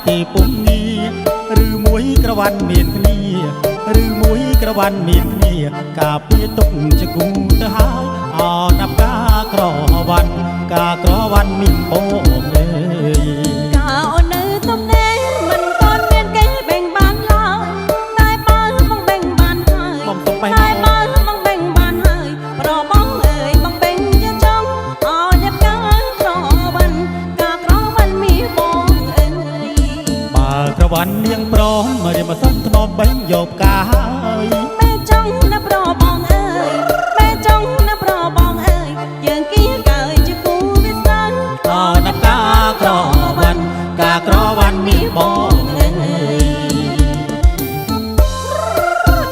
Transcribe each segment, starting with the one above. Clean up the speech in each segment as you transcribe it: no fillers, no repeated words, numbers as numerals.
ទីពុំងាឬមួយក្រវ៉ាន់មានគ្នាឬមួយក្រវ៉ាន់មានគ្នាការពារទុកជាគូទៅហើយអណាប់ការក្រវ៉ាន់ការក្រវ៉ាន់មានបងអើយការអូននៅទំនេរមិនទាន់មានគេបេងបានឡើយតែបើបងបេងបានហើយតែបើបងបេងបានហើយប្របងអើយបងបេងជាចង់អអ្នកការក្រវ៉ាន់ការក្រវ៉ាន់មានបងអើយបើក្រវ៉ាន់នាងព្រមមករៀបមកសុំថ្នមបេងយកការហើយបែចង់ណាប្របងអើយបែចង់ណាប្របងអើយយើងគៀកើជាគូវិសាលអណាប់ការក្រវ៉ាន់ការក្រវ៉ាន់មានបងអើយ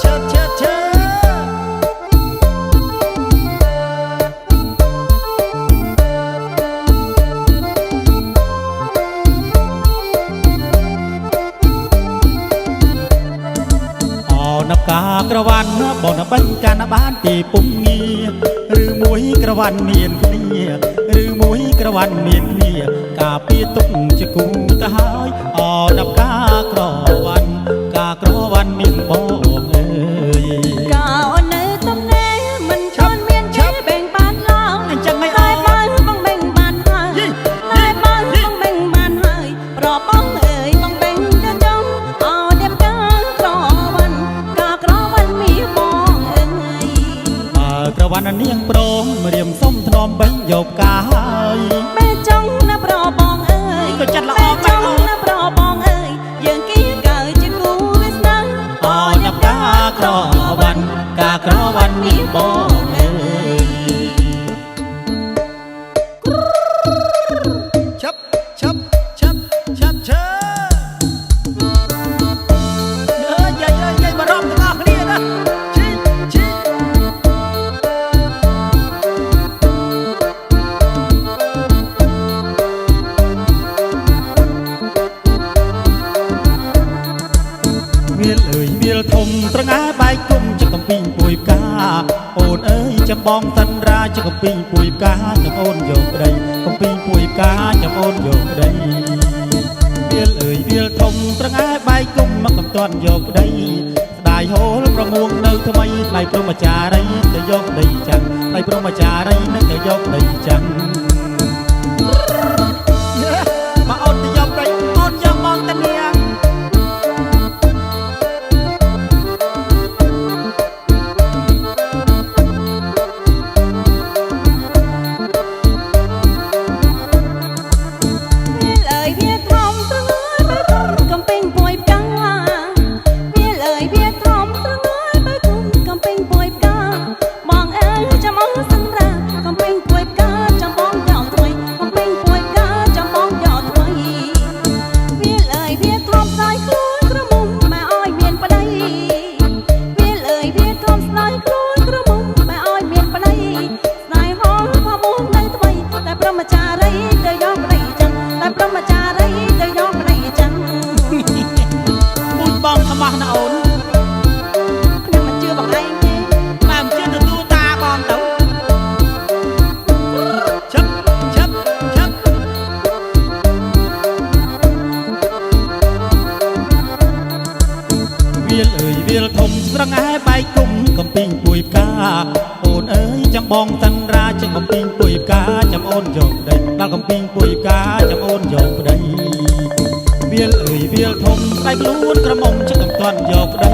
ឈើណាប់ការក្រវ៉ាន់បងណាបិញកានបានទីពុំងាឬមួយក្រវ៉ាន់មានគ្នាឬមួយក្រវ៉ាន់មានគ្នាការពារទុកជាគូទៅហើយអណាប់ការក្រវ៉ាន់ការក្រវ៉ាន់មានបងអើយការអូននៅទំនេរមិនទាន់មានគេបេងបានឡើយអញ្ចឹងមិនតែបើបងបេងបានហើយតែបើបងបេងបានហើយប្របងអើយបងបេងទៅចង់អអ្នកការក្រវ៉ាន់ការក្រវ៉ាន់មានបងអើយក្រវ៉ាន់នាងព្រមរៀមសុំថ្នមបេញយកការហើយបែចង់ណាប្របងអើយក៏ចិត្តល្អចង់ណាប្របងអើយយើងគៀកើជាគូវាសនាអអ្នកការក្រវ៉ាន់ការក្រវ៉ាន់មានបងអើយឈប់ឈប់ឈប់ឈប់ឈើយាយបារម្ភទាំងអស់គ្នាណាវាលអើយវាលធំត្រងាបែកគុំជាកំពីងពួយផ្កាអូនអើយចាំបងសិនរាជាកំពីងពួយផ្កាចាំអូនយកប្តីកំពីងពួយផ្កាចាំអូនយកប្តីវាលអើយវាលធំត្រងាបែកគុំមកកំតាន់យកប្តីស្ដាយហូលប្រមួងនៅថ្មីថ្លៃព្រមចារីទៅយកប្តីចឹងថ្លៃព្រមចារីនឹងទៅយកប្តីចឹងមកអូនទៅយកប្តីអូនយកបងតានាងវាលធំស្រងែបែកគុំកំពីងពួយផ្កាអូនអើយចាំបងសិនរាជាកំពីងពួយផ្កាចាំអូនយកប្តីដល់កំពីងពួយផ្កាចាំអូនយកប្តីវាលអើយវាលធំស្ដាយខ្លួនក្រមុំជាកំតាន់យកប្តី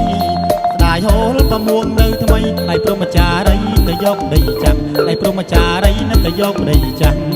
ស្ដាយហូលប្រមួងនៅថ្មីថ្លៃព្រមចារីទៅយកប្តីចាំងថ្លៃព្រមចារីនឹងទៅយកប្តីចាំង